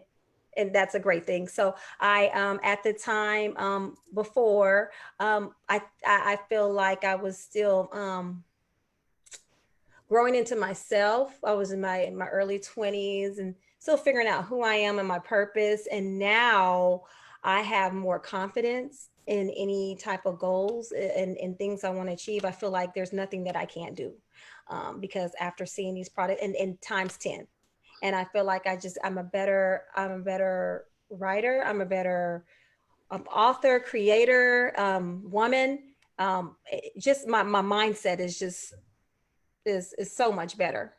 that's a great thing. So I, at the time, before, I feel like I was still, growing into myself. I was in my early 20s and still figuring out who I am and my purpose. And now I have more confidence in any type of goals and things I want to achieve. I feel like there's nothing that I can't do, because after seeing these products and times 10, and I feel like I'm a better writer. I'm a better author, creator, woman. Just my mindset is so much better,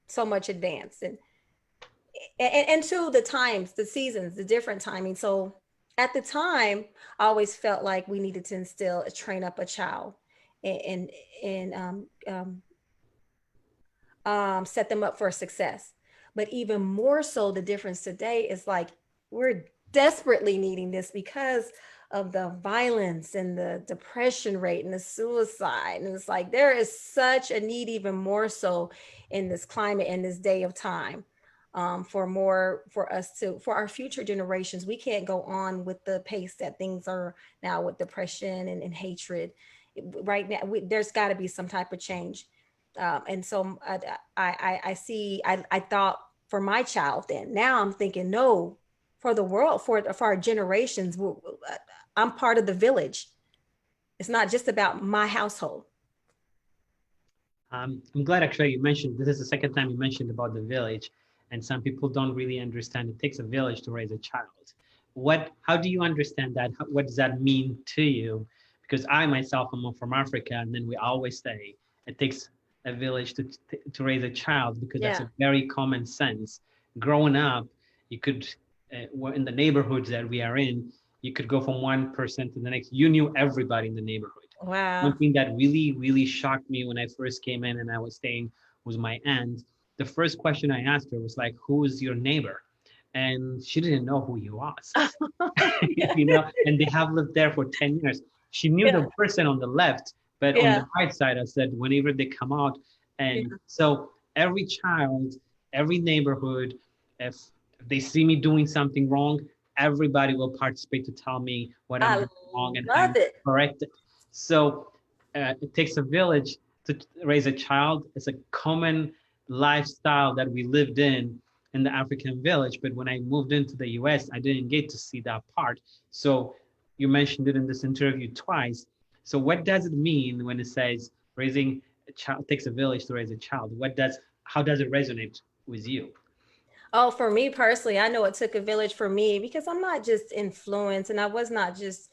so much advanced, and to the times, the seasons, the different timing. So at the time, I always felt like we needed to train up a child, and set them up for success. But even more so, the difference today is like we're desperately needing this because of the violence and the depression rate and the suicide. And it's like there is such a need, even more so in this climate, in this day of time, for our future generations. We can't go on with the pace that things are now, with depression and hatred. Right now, there's got to be some type of change. And so I thought for my child then. Now I'm thinking, no, for the world, for our generations, I'm part of the village. It's not just about my household. I'm glad actually you mentioned, this is the second time you mentioned about the village, and some people don't really understand it takes a village to raise a child. How do you understand that? What does that mean to you? Because I myself am from Africa, and then we always say it takes a village to raise a child, because that's Yeah. a very common sense. Growing up, you could, in the neighborhoods that we are in, you could go from one person to the next. You knew everybody in the neighborhood. One Wow. thing that really, really shocked me when I first came in and I was staying with my aunt, the first question I asked her was like, "Who is your neighbor?" And she didn't know who he was. Yeah. And they have lived there for 10 years. She knew Yeah. the person on the left, but on Yeah. the right side, I said, whenever they come out. And so every child, every neighborhood, if they see me doing something wrong, everybody will participate to tell me what I'm I doing wrong and how love to it. correct it. So it takes a village to raise a child. It's a common lifestyle that we lived in the African village. But when I moved into the US, I didn't get to see that part. So you mentioned it in this interview twice. So what does it mean when it says raising a child takes a village to raise a child? How does it resonate with you? Oh, for me personally, I know it took a village for me because I'm not just influenced and I was not just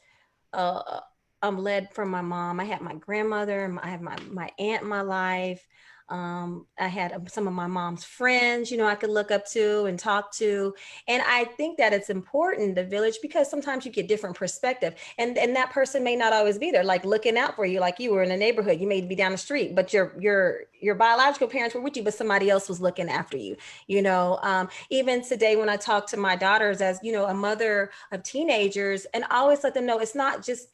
uh led from my mom. I had my grandmother, I had my aunt in my life. I had some of my mom's friends, I could look up to and talk to. And I think that it's important, the village, because sometimes you get different perspective. And that person may not always be there, like looking out for you, like you were in a neighborhood, you may be down the street, but your biological parents were with you, but somebody else was looking after you. Even today when I talk to my daughters as, a mother of teenagers, and I always let them know it's not just,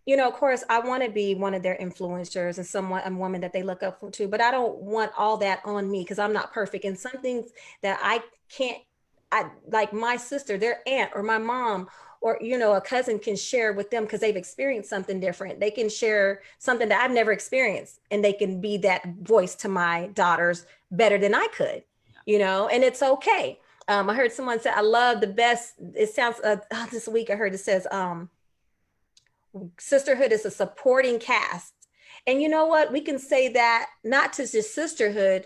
of course, I want to be one of their influencers and a woman that they look up to, but I don't want all that on me because I'm not perfect. And some things that I can't, like my sister, their aunt or my mom or, a cousin can share with them because they've experienced something different. They can share something that I've never experienced and they can be that voice to my daughters better than I could, and it's okay. I heard someone say, I love the best. It sounds, this week I heard it says, sisterhood is a supporting cast. And you know what? We can say that not to just sisterhood,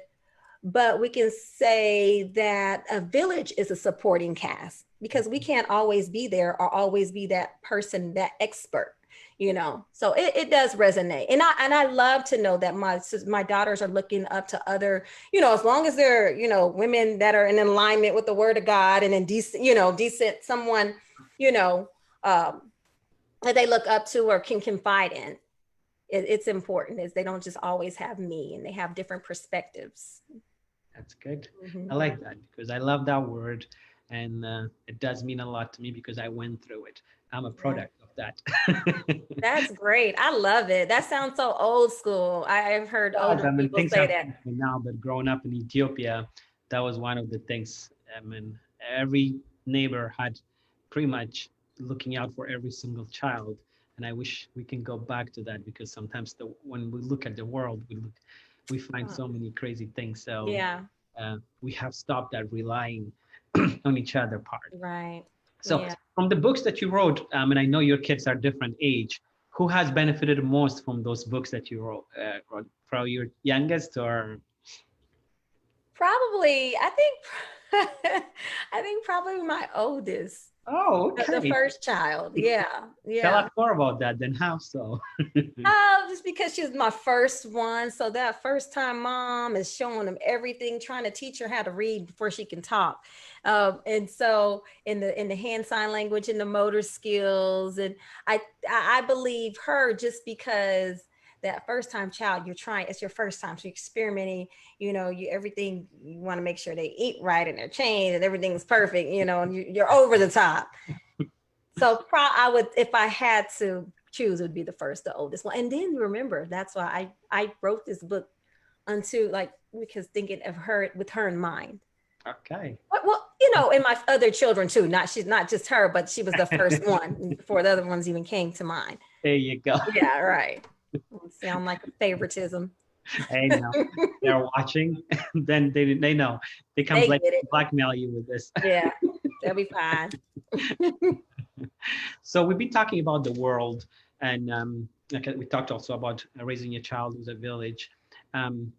but we can say that a village is a supporting cast because we can't always be there or always be that person, that expert, So it does resonate. And I love to know that my daughters are looking up to other, as long as they're, women that are in alignment with the word of God and in decent someone, um, that they look up to or can confide in. It's important is they don't just always have me and they have different perspectives. That's good. Mm-hmm. I like that because I love that word, and it does mean a lot to me because I went through it. I'm a product of that. That's great. I love it. That sounds so old school. I've heard Yes, older I mean, people things say have that. changed now, but growing up in Ethiopia, that was one of the things. I mean, every neighbor had pretty much looking out for every single child. And I wish we can go back to that because sometimes when we look at the world, we find so many crazy things. So Yeah. we have stopped that relying on each other part. Right. So Yeah. from the books that you wrote, and I know your kids are different age, who has benefited most from those books that you wrote? From your youngest or? Probably, I think, I think probably my oldest, Oh, the okay. first child. Yeah. Tell Yeah. us more about that then. How so? Oh, just because she was my first one. So that first time mom is showing them everything, trying to teach her how to read before she can talk. And so in the hand sign language and the motor skills. And I believe her just because that first time child, it's your first time. So you're experimenting, everything, you want to make sure they eat right and they're chained and everything's perfect, and you're over the top. So I would, if I had to choose, it would be the oldest one. And then remember, that's why I wrote this book because thinking of her with her in mind. Okay. Well, and my other children too. She's not just her, but she was the first one before the other ones even came to mind. There you go. Yeah, right. Sound like a favoritism. Hey, now they're watching, then they know they can They get it. blackmail you with this. Yeah, they'll be fine. So we've been talking about the world And okay, we talked also about raising a child with a village.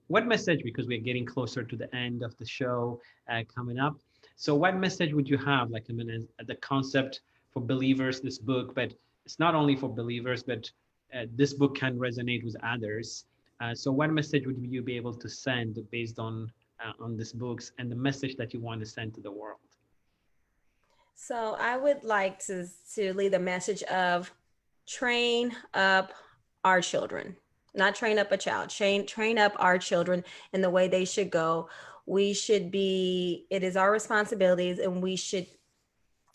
What message, because we're getting closer to the end of the show coming up. So what message would you have, like, I mean, the concept for believers, this book, but it's not only for believers, but this book can resonate with others. So what message would you be able to send based on these books and the message that you want to send to the world? So I would like to leave the message of train up our children, not train up a child, train up our children in the way they should go. We should be, it is our responsibilities, and we should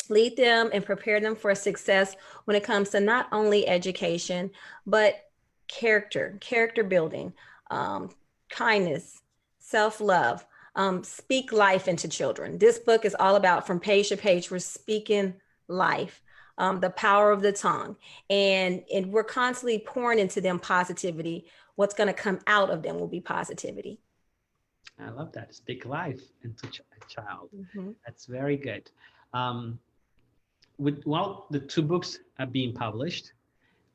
lead them and prepare them for success when it comes to not only education, but character building, um, kindness, self-love. Speak life into children. This book is all about, from page to page, we're speaking life, the power of the tongue. And we're constantly pouring into them positivity. What's going to come out of them will be positivity. I love that. Speak life into a child. Mm-hmm. That's very good. Um, well, the two books are being published,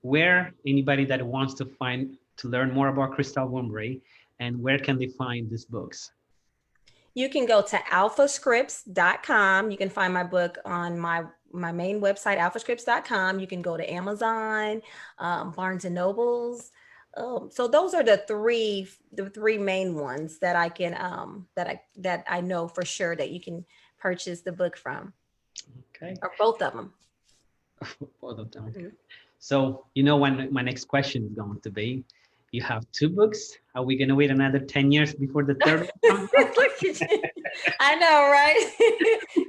where anybody that wants to learn more about Crystal Wimbrey, and where can they find these books? You can go to alphascripts.com. You can find my book on my main website, alphascripts.com. You can go to Amazon, Barnes and Nobles. So those are the three main ones that I can that I know for sure that you can purchase the book from. Okay. Or both of them. Both of them. Okay. Mm-hmm. So you know when my next question is going to be, you have two books. Are we going to wait another 10 years before the third one comes out? I know, right?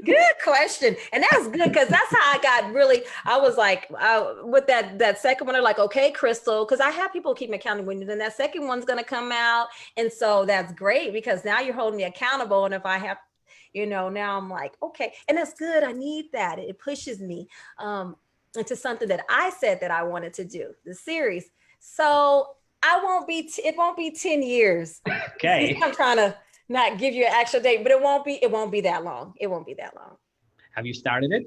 Good question. And that's good, because that's how I got really, I was like, with that second one, they're like, okay, Crystal, because I have people keep me accountable when then that second one's going to come out. And so that's great, because now you're holding me accountable. And if I have, now I'm like, okay, and that's good. I need that. It pushes me into something that I said that I wanted to do, the series. So it won't be 10 years. Okay. I'm trying to not give you an actual date, but it won't be that long. It won't be that long. Have you started it?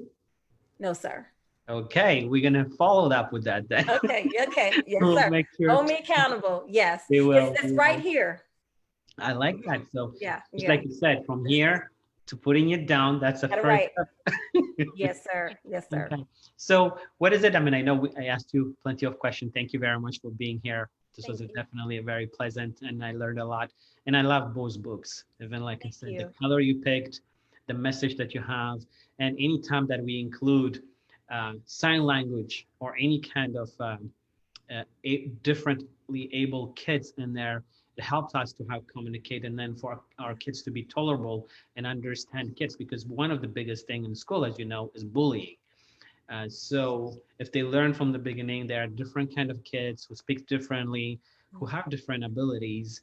No, sir. Okay, we're gonna follow up with that then. Okay. Yes, We'll sir. make sure Hold me accountable. Yes. we will. It's right here. I like that. So Yeah. just like you said, from here to putting it down, that's the first Right. step. Yes, sir. Yes, sir. Okay. So what is it? I mean, I know I asked you plenty of questions. Thank you very much for being here. This was definitely a very pleasant, and I learned a lot. And I love both books. Even like I said, the color you picked, the message that you have, and anytime that we include sign language or any kind of differently able kids in there, it helps us to have communicate, and then for our kids to be tolerable and understand kids, because one of the biggest thing in school, as you know, is bullying. So if they learn from the beginning, there are different kind of kids who speak differently, who have different abilities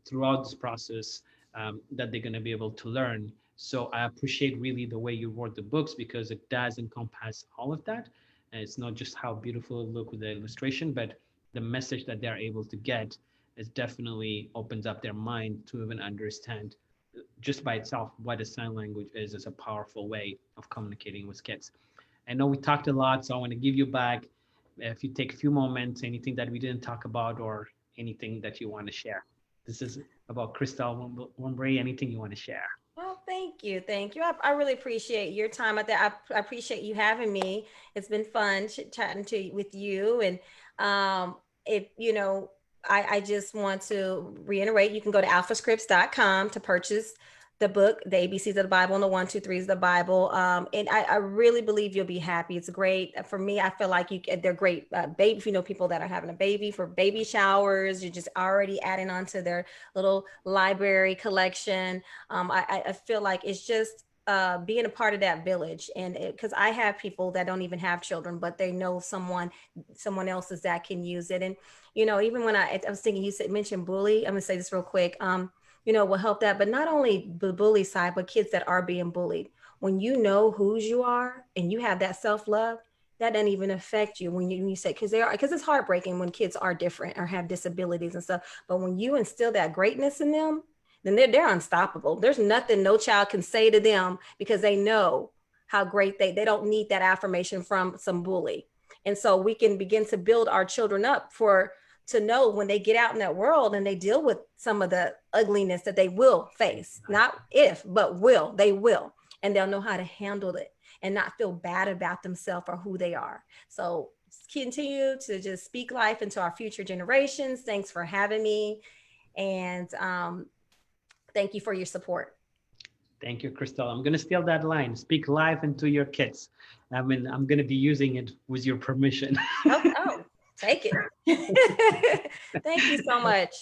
throughout this process that they're going to be able to learn. So I appreciate really the way you wrote the books, because it does encompass all of that. And it's not just how beautiful it looks with the illustration, but the message that they're able to get is definitely opens up their mind to even understand just by itself what a sign language is a powerful way of communicating with kids. I know we talked a lot, so I want to give you back. If you take a few moments, anything that we didn't talk about or anything that you want to share. This is about Crystal Wimbrey. Anything you want to share? Oh, thank you. Thank you. I really appreciate your time. I appreciate you having me. It's been fun chatting with you. And if, I just want to reiterate, you can go to alphascripts.com to purchase the book, the ABCs of the Bible and the 1, 2, 3s of the Bible. And I really believe you'll be happy. It's great. For me, I feel like they're great baby. If you know people that are having a baby, for baby showers, you're just already adding on to their little library collection. I feel like it's just being a part of that village. And because I have people that don't even have children, but they know someone else's that can use it. And, even when I was thinking, you mentioned bully, I'm gonna say this real quick. Will help that, but not only the bully side, but kids that are being bullied. When you know whose you are and you have that self-love, that doesn't even affect you when you say, because it's heartbreaking when kids are different or have disabilities and stuff. But when you instill that greatness in them, then they're unstoppable. There's nothing no child can say to them, because they know how great they don't need that affirmation from some bully. And so we can begin to build our children up to know when they get out in that world and they deal with some of the ugliness that they will face, not if, but they will, and they'll know how to handle it and not feel bad about themselves or who they are. So continue to just speak life into our future generations. Thanks for having me. And thank you for your support. Thank you, Crystal. I'm going to steal that line. Speak life into your kids. I mean, I'm going to be using it with your permission. Oh, take it. Thank you so much.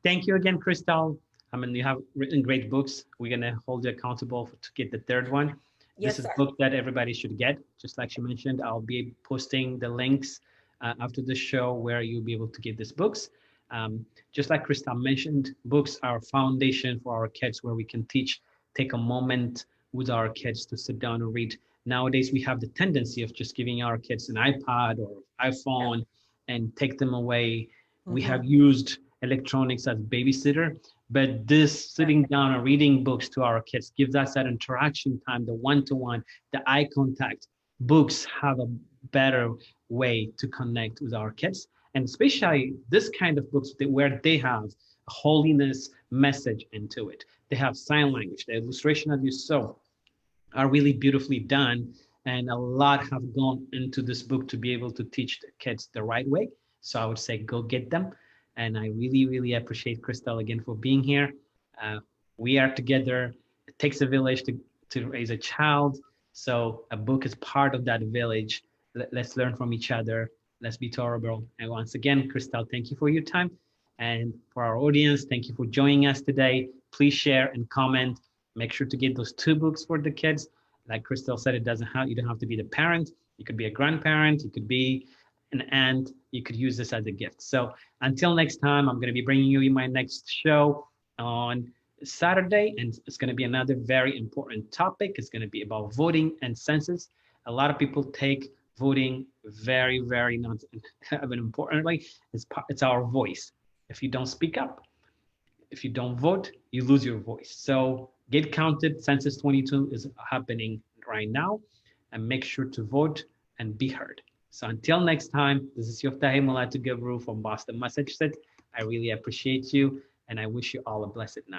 Thank you again, Crystal. I mean, you have written great books. We're going to hold you accountable to get the third one. Yes, this is sir. a book that everybody should get. Just like she mentioned, I'll be posting the links after the show where you'll be able to get these books. Just like Crystal mentioned, books are a foundation for our kids where we can take a moment with our kids to sit down and read. Nowadays, we have the tendency of just giving our kids an iPad or iPhone and take them away. We have used electronics as babysitter, but this sitting down and reading books to our kids gives us that interaction time, the one-to-one, the eye contact. Books have a better way to connect with our kids, and especially this kind of books where they have a holiness message into it. They have sign language. The illustration that you saw are really beautifully done, and a lot have gone into this book to be able to teach the kids the right way. So I would say go get them. And I really, really appreciate Crystal again for being here. We are together. It takes a village to raise a child. So a book is part of that village. Let's learn from each other. Let's be tolerable. And once again, Crystal, thank you for your time. And for our audience, thank you for joining us today. Please share and comment. Make sure to get those 2 books for the kids. Like Crystal said, you don't have to be the parent. You could be a grandparent. You could be an aunt. You could use this as a gift. So until next time, I'm going to be bringing you my next show on Saturday, and it's going to be another very important topic. It's going to be about voting and census. A lot of people take voting very, very not importantly. It's our voice. If you don't speak up, if you don't vote, you lose your voice. So get counted. Census 22 is happening right now, and make sure to vote and be heard. So until next time, this is Yoftahe Mulatu Gebru from Boston, Massachusetts. I really appreciate you, and I wish you all a blessed night.